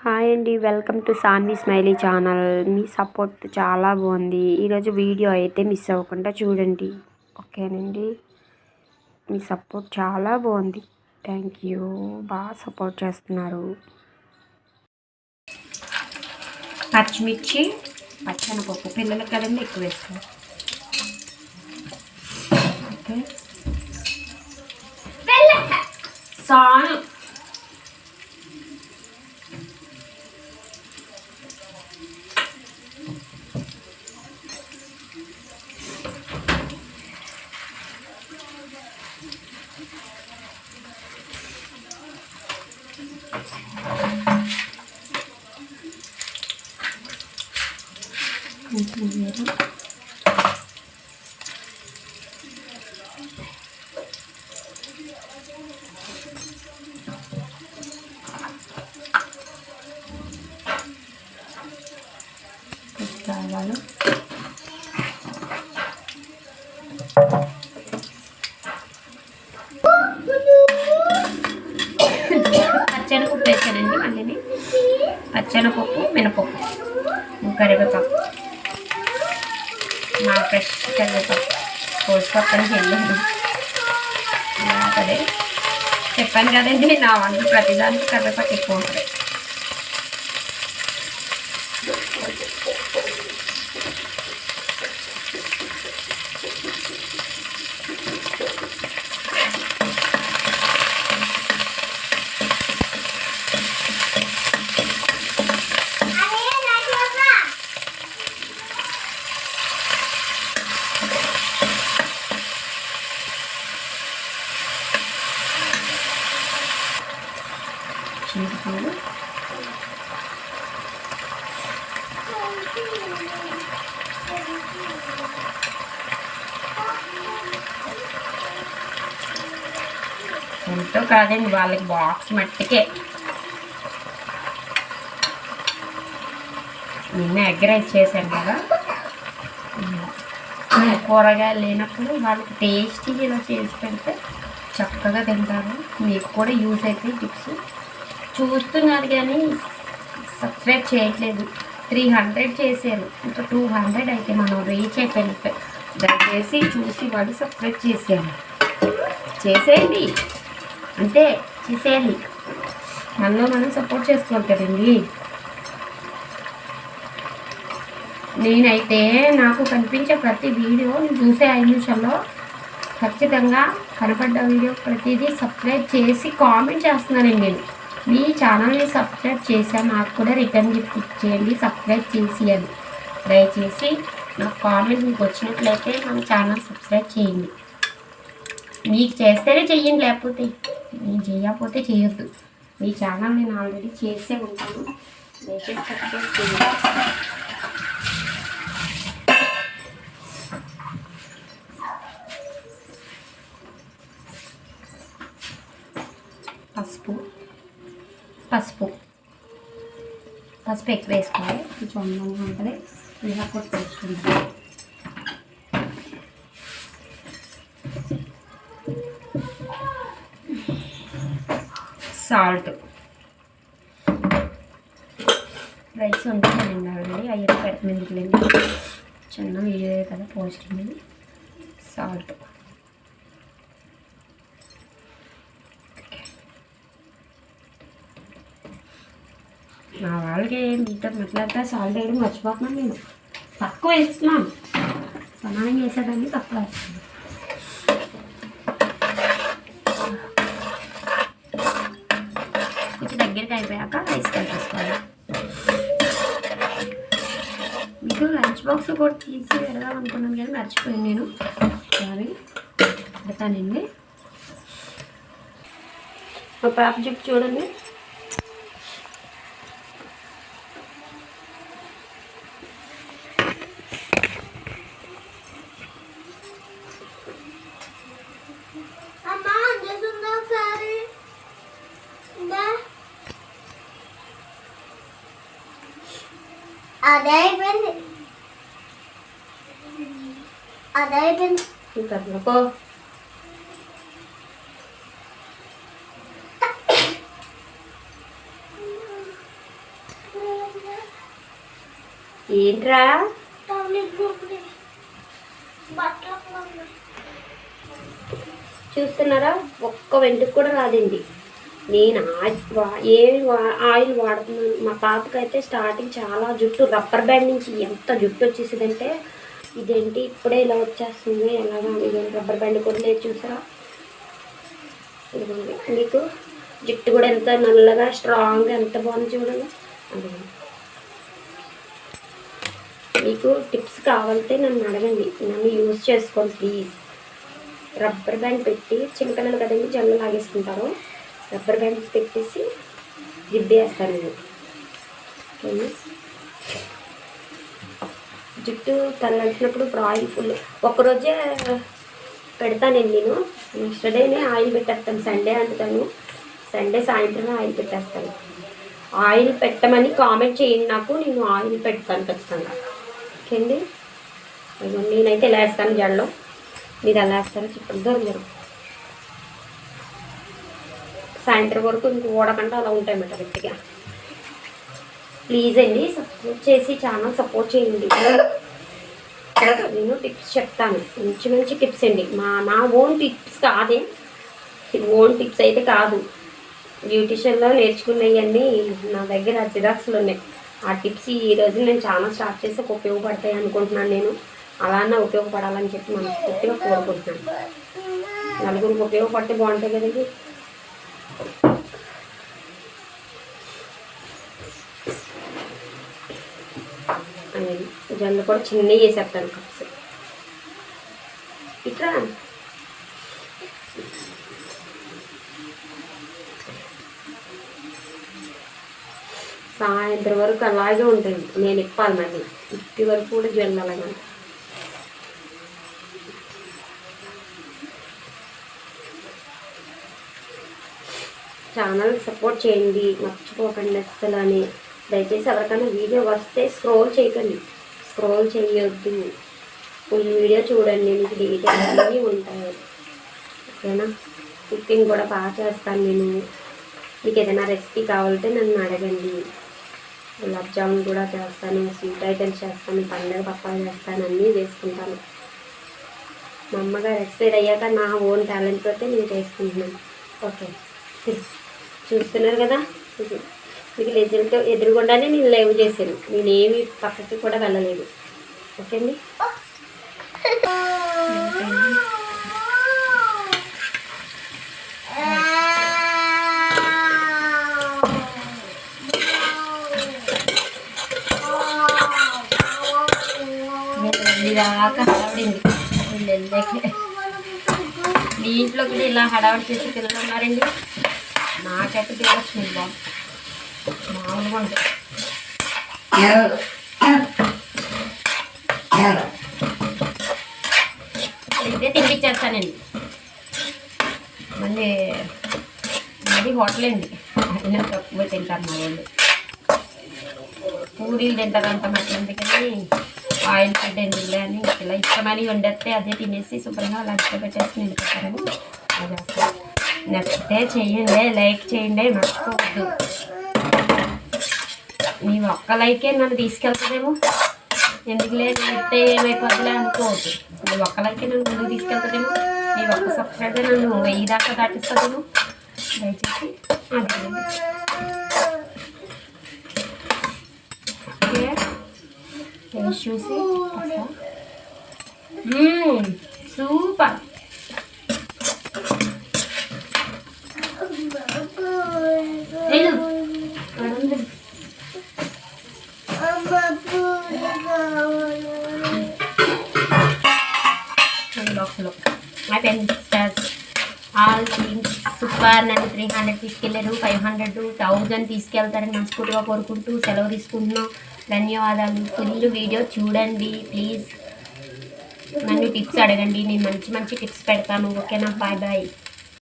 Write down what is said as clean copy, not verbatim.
Hi అండి, welcome to Saanvi smiley channel. మీ support చాలా బాగుంది. ఈరోజు వీడియో అయితే మిస్ అవ్వకుండా చూడండి, ఓకేనండి. మీ సపోర్ట్ చాలా బాగుంది. Thank you. బాగా సపోర్ట్ చేస్తున్నారు. పచ్చిమిర్చి, పచ్చనపప్పు పిల్లలకి కదండి ఎక్కువ వేస్తారు. ఓకే, సాను కావాలి. పచ్చనపప్పు వేసానండి. మళ్ళీ పచ్చనపప్పు, మినపప్పు, కరివేపాకు, మా ఫ్రెష్ కరివేపాకు కోసి పక్కన వెళ్ళాను. అదే చెప్పాను కదండి, నా వంట ప్రతిదానికి కరివేపాకు ఎక్కువ ఉంటుంది. చింతపండు, ఎంతో కాదండి, వాళ్ళకి బాక్స్ మట్టికే. నిన్న ఎగ్ రైస్ చేశాను కదా, కూరగాయలు లేనప్పుడు వాళ్ళకి టేస్టీగా ఇలా చేసి పెడితే చక్కగా తింటారు. మీకు కూడా యూజ్ అయితే టిప్స్. చూస్తున్నారు కానీ సబ్స్క్రైబ్ చేయట్లేదు. 300 చేశారు, ఇంకా 200 అయితే మనం రీచ్ అయిపోయినట్టు. దయచేసి చూసి వాళ్ళు సబ్స్క్రైబ్ చేసేయండి, అంటే చేసేయాలి. మనలో మనం సపోర్ట్ చేసుకోవాలి కదండి. నేనైతే నాకు కనిపించే ప్రతి వీడియో నేను చూసే 5 నిమిషాల్లో ఖచ్చితంగా కనపడ్డ వీడియో ప్రతిదీ సబ్స్క్రైబ్ చేసి కామెంట్ చేస్తున్నానండి. నేను మీ ఛానల్ని సబ్స్క్రైబ్ చేశాను, నాకు కూడా రిటర్న్ గిఫ్ట్ ఇచ్చేయండి. సబ్స్క్రైబ్ చేసి అది దయచేసి నాకు కామెంట్ మీకు వచ్చినట్లయితే మన ఛానల్ సబ్స్క్రైబ్ చేయండి. మీకు చేస్తేనే చెయ్యండి, లేకపోతే నేను చేయకపోతే చేయొద్దు. మీ ఛానల్ నేను ఆల్రెడీ చేసే ఉంటాను, దయచేసి సబ్స్క్రైబ్ చేయండి. పసుపు ఎక్కువ వేసుకోవాలి, కొంచెం అందంగా ఉంటుంది. ఇలా కొట్టి వేసుకుంటాం. సాల్ట్, రైస్ ఉంటానండి ఆల్రెడీ, అయ్యే పెడుతుంది చిన్న వీడియో కదా పోస్టింగ్. సాల్ట్, నా వాళ్ళకి మీతో మాట్లాడితే సాల్ట్ వేయడం మర్చిపోతున్నాను. నేను తక్కువ వేస్తున్నాను, సమానంగా వేసేదాన్ని తక్కువ వేస్తున్నాను. కొంచెం దగ్గరికి అయిపోయాక రైస్ కలిపేసుకోవాలి. మీకు లంచ్ బాక్స్ కూడా తీసి పెడదాం అనుకున్నాను కానీ మర్చిపోయాను నేను. సారీ, పెడతానండి. ఒక పాప చెప్పి చూడండి. అదైపోయింది ఇంకా ఏంట్రా చూస్తున్నారా? ఒక్క వెంట్రుక కూడా రాదండి. నేను ఆయిల్ వాడుతున్నాను. మా పాపకైతే స్టార్టింగ్ చాలా జుట్టు రబ్బర్ బ్యాండ్ నుంచి ఎంత జుట్టు వచ్చేసిందంటే, ఇదేంటి ఇప్పుడే ఇలా వచ్చేస్తుంది, ఎలాగా ఇదేంటి రబ్బర్ బ్యాండ్ కూడా లేదు చూసారా? ఇదిగోండి, మీకు జుట్టు కూడా ఎంత నల్లగా స్ట్రాంగ్గా ఎంత బాగుంది చూడండి. అది మీకు టిప్స్ కావాలంటే నన్ను అడగండి, నన్ను యూజ్ చేసుకోండి ప్లీజ్. రబ్బర్ బ్యాండ్ పెట్టి చిన్నపిల్లలు కదండి జల్లు లాగేసుకుంటారు, రబ్బర్ బ్యాండ్ పెట్టేసి దిబ్బేస్తాను నేను. ఓకేనా? జుట్టు తలంటినప్పుడు ఇప్పుడు ఆయిల్ ఫుల్ ఒక్కరోజే పెడతానండి నేను. నెక్స్ట్ డేనే ఆయిల్ పెట్టేస్తాను. సండే అంటుతాను, సండే సాయంత్రమే ఆయిల్ పెట్టేస్తాను. ఆయిల్ పెట్టమని కామెంట్ చేయండి నాకు, నేను ఆయిల్ పెడతాను ఖచ్చితంగా. ఓకే అండి? నేనైతే ఎలా వేస్తాను జడలో, మీరు ఎలా వేస్తారో చెప్పండి. మీరు సాయంత్రం వరకు ఇంక ఓడకంటే అలా ఉంటాయన్నమాట గట్టిగా. ప్లీజ్ అండి సపోర్ట్ చేసి ఛానల్ సపోర్ట్ చేయండి. నేను టిప్స్ చెప్తాను, మంచి మంచి టిప్స్ అండి. నా ఓన్ టిప్స్ కాదే, ఓన్ టిప్స్ అయితే కాదు, బ్యూటిషియన్లో నేర్చుకున్నవన్నీ నా దగ్గర జిరాక్స్లు ఉన్నాయి. ఆ టిప్స్ ఈరోజు నేను ఛానల్ స్టార్ట్ చేసి ఉపయోగపడతాయి అనుకుంటున్నాను. నేను అలానే ఉపయోగపడాలని చెప్పి మనస్ఫూర్తిగా కోరుకుంటున్నాను. నలుగురికి ఉపయోగపడితే బాగుంటాయి కదండి. జల్లు కూడా చిన్నవి వేసేస్తాను కప్స్. ఇట్లా సాయంత్రం వరకు అలాగే ఉంటుంది. నేను ఇప్పాలి మళ్ళీ ఇప్పటి వరకు కూడా జల్లు అలాగే. ఛానల్ సపోర్ట్ చేయండి, మర్చిపోకండి అస్సలు. అని దయచేసి ఎవరికైనా వీడియో వస్తే స్క్రోల్ చేయకండి, స్క్రోల్ చేయొద్దు, ఫుల్ వీడియో చూడండి, మీకు డీటెయిల్స్ అన్నీ ఉంటాయి. ఓకేనా? కుకింగ్ కూడా బాగా చేస్తాను నేను. మీకు ఏదైనా రెసిపీ కావాలంటే నన్ను అడగండి. గులాబ్ జామున్ కూడా చేస్తాను, స్వీట్ ఐటమ్స్ చేస్తాను, పండుగ పప్పాలు చేస్తాను, అన్నీ చేసుకుంటాను. మా అమ్మగారు ఎక్స్పైర్ అయ్యాక నా ఓన్ టాలెంట్ తోటే నేను చేసుకుంటున్నాను. ఓకే, చూస్తున్నారు కదా, మీకు రిజల్ట్ ఎదురుగుండానే నేను లైవ్ చేశాను. నేనేమి పక్కకి కూడా వెళ్ళలేదు. ఓకే అండి? దాకా హడావిడింది మీ ఇంట్లో కూడా ఇలా హడావిడి చేసి పిల్లలు ఉన్నారండి. నాకైతే తినొచ్చింది బాబు, మామూలుగా ఉంటుంది. ఇదే తినిపించేస్తానండి. మళ్ళీ అది హోటల్ అండి, అయినా తక్కువ తింటారు మా వాళ్ళు. పూరీలు తింటారంట మట్లంటే, కానీ ఆయిల్ ఫుడ్ ఎందుకులే అని ఇలా ఇష్టమని వండేస్తే అదే తినేసి శుభ్రంగా లంచ్లో పెట్టేసి నిలిపిస్తారని అది చేస్తాను. నచ్చితే చెయ్యండి, లైక్ చేయండి, మర్చిపోవద్దు. మీ ఒక్క లైకే నన్ను తీసుకెళ్తుందేమో, ఎందుకు లేదు చెప్తే ఏమైపోద్దులే అనుకోవద్దు. మీ ఒక్క లైకే నన్ను ముందుకు తీసుకెళ్తుందేమో, మీ ఒక్క సబ్స్క్రైబర్ నన్ను 1000 దాకా దాటిస్తుందేమో. దయచేసి అది టేస్ట్ చూసి సూపర్. బాక్స్లో my pen stars all things super. నన్ను 300 తీసుకెళ్ళారు, 500, 1000 తీసుకెళ్తారని మనస్ఫూర్తిగా కోరుకుంటూ సెలవు తీసుకుంటున్నాం. ధన్యవాదాలు. ఫుల్ వీడియో చూడండి ప్లీజ్. నన్ను టిప్స్ అడగండి, నేను మంచి మంచి టిప్స్ పెడతాను. ఓకేనా? Bye bye.